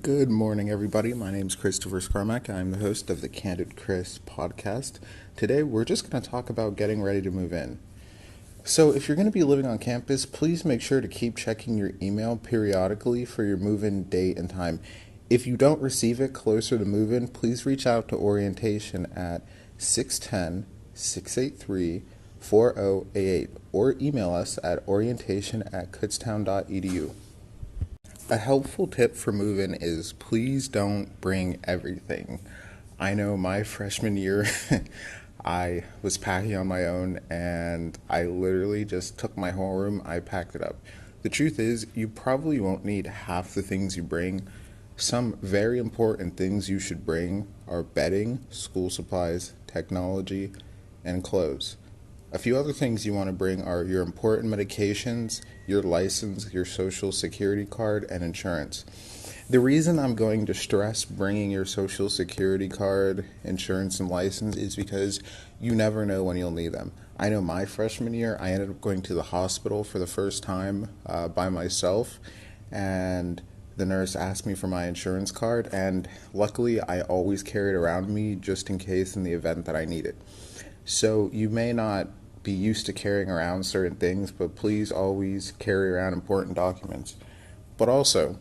Good morning, everybody. My name is Christopher Scarmack. I'm the host of the Candid podcast. Today, we're just going to talk about getting ready to move in. So, if you're going to be living on campus, please make sure to keep checking your email periodically for your move-in date and time. If you don't receive it closer to move-in, please reach out to orientation at 610-683-4088 or email us at orientation@kutztown.edu. A helpful tip for move-in is please don't bring everything. I know my freshman year, I was packing on my own and I literally just took my whole room, I packed it up. The truth is, you probably won't need half the things you bring. Some very important things you should bring are bedding, school supplies, technology, and clothes. A few other things you want to bring are your important medications, your license, your social security card, and insurance. The reason I'm going to stress bringing your social security card, insurance, and license is because you never know when you'll need them. I know my freshman year, I ended up going to the hospital for the first time by myself, and the nurse asked me for my insurance card, and luckily I always carry it around me just in case in the event that I need it. So you may not be used to carrying around certain things, but please always carry around important documents. But also,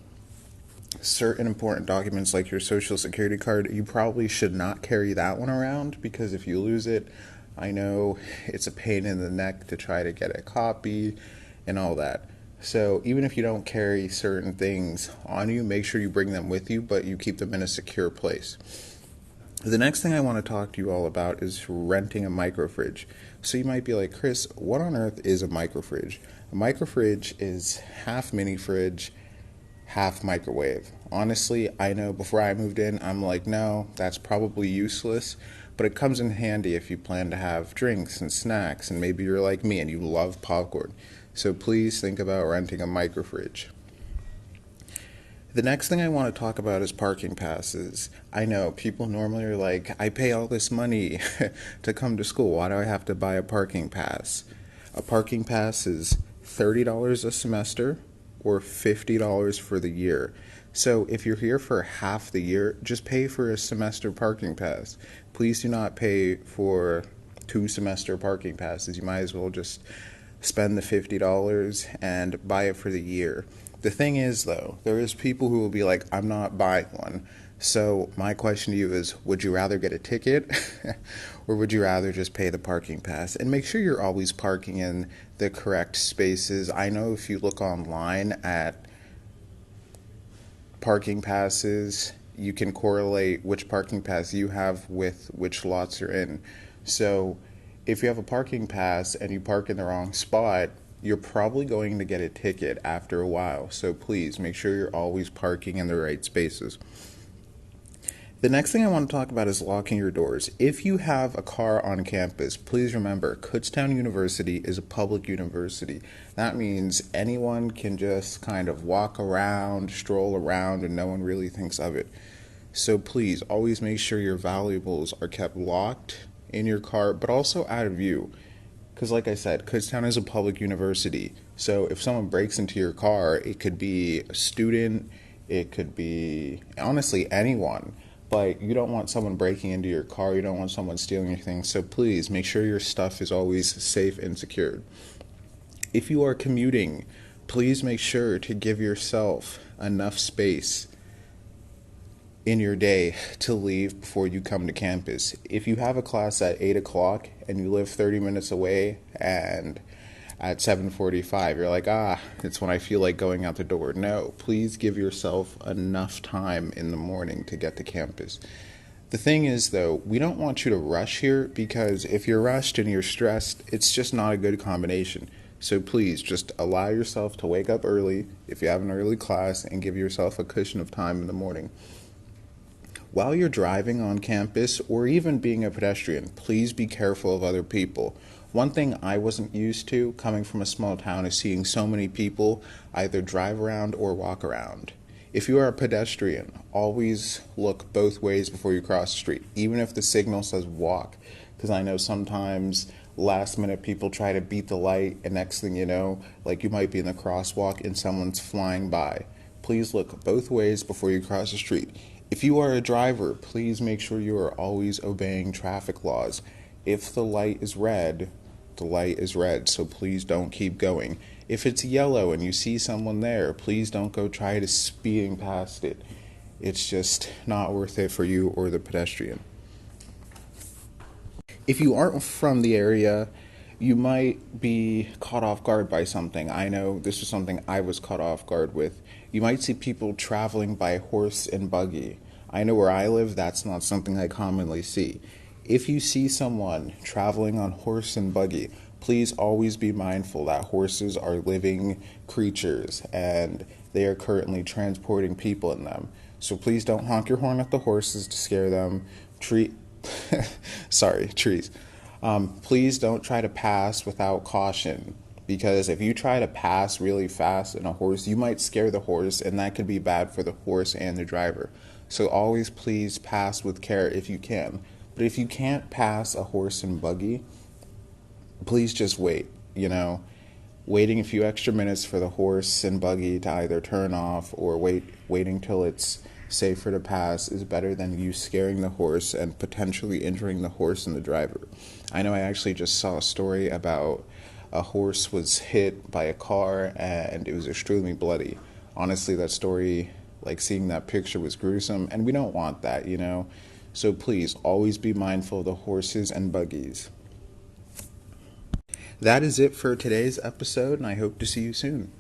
certain important documents like your social security card, you probably should not carry that one around because if you lose it, I know it's a pain in the neck to try to get a copy and all that. So even if you don't carry certain things on you, make sure you bring them with you, but you keep them in a secure place. The next thing I want to talk to you all about is renting a microfridge. So you might be like, Chris, what on earth is a microfridge? A microfridge is half mini fridge, half microwave. Honestly, I know before I moved in, I'm like, no, that's probably useless, but it comes in handy if you plan to have drinks and snacks, and maybe you're like me and you love popcorn. So please think about renting a microfridge. The next thing I want to talk about is parking passes. I know people normally are like, I pay all this money to come to school. Why do I have to buy a parking pass? A parking pass is $30 a semester or $50 for the year. So if you're here for half the year, just pay for a semester parking pass. Please do not pay for 2 semester parking passes. You might as well just spend the $50 and buy it for the year. The thing is, though, there is people who will be like, I'm not buying one. So my question to you is, would you rather get a ticket or would you rather just pay the parking pass? And make sure you're always parking in the correct spaces. I know if you look online at parking passes, you can correlate which parking pass you have with which lots you're in. So if you have a parking pass and you park in the wrong spot, you're probably going to get a ticket after a while. So please make sure you're always parking in the right spaces. The next thing I want to talk about is locking your doors. If you have a car on campus, please remember Kutztown University is a public university. That means anyone can just kind of walk around, stroll around, and no one really thinks of it. So please always make sure your valuables are kept locked in your car, but also out of view. Because like I said, Kutztown is a public university. So if someone breaks into your car, it could be a student, it could be, honestly, anyone. But you don't want someone breaking into your car, you don't want someone stealing your things. So please make sure your stuff is always safe and secured. If you are commuting, please make sure to give yourself enough space in your day to leave before you come to campus. If you have a class at 8 o'clock and you live 30 minutes away and at 7:45 you're like, it's when I feel like going out the door. No, please give yourself enough time in the morning to get to campus. The thing is, though, we don't want you to rush here because if you're rushed and you're stressed, it's just not a good combination. So please just allow yourself to wake up early if you have an early class and give yourself a cushion of time in the morning. While you're driving on campus or even being a pedestrian, please be careful of other people. One thing I wasn't used to coming from a small town is seeing so many people either drive around or walk around. If you are a pedestrian, always look both ways before you cross the street, even if the signal says walk, because I know sometimes last minute people try to beat the light and next thing you know, like you might be in the crosswalk and someone's flying by. Please look both ways before you cross the street. If you are a driver, please make sure you are always obeying traffic laws. If the light is red, the light is red, so please don't keep going. If it's yellow and you see someone there, please don't go try to speeding past it. It's just not worth it for you or the pedestrian. If you aren't from the area, you might be caught off guard by something. I know this is something I was caught off guard with. You might see people traveling by horse and buggy. I know where I live, that's not something I commonly see. If you see someone traveling on horse and buggy, please always be mindful that horses are living creatures and they are currently transporting people in them. So please don't honk your horn at the horses to scare them. Treat Sorry, trees. Please don't try to pass without caution, because if you try to pass really fast in a horse, you might scare the horse, and that could be bad for the horse and the driver. So always please pass with care if you can. But if you can't pass a horse and buggy, please just wait, waiting a few extra minutes for the horse and buggy to either turn off or waiting till it's safer to pass is better than you scaring the horse and potentially injuring the horse and the driver. I know I actually just saw a story about a horse was hit by a car and it was extremely bloody. Honestly, that story, like seeing that picture, was gruesome, and we don't want that, So please always be mindful of the horses and buggies. That is it for today's episode, and I hope to see you soon.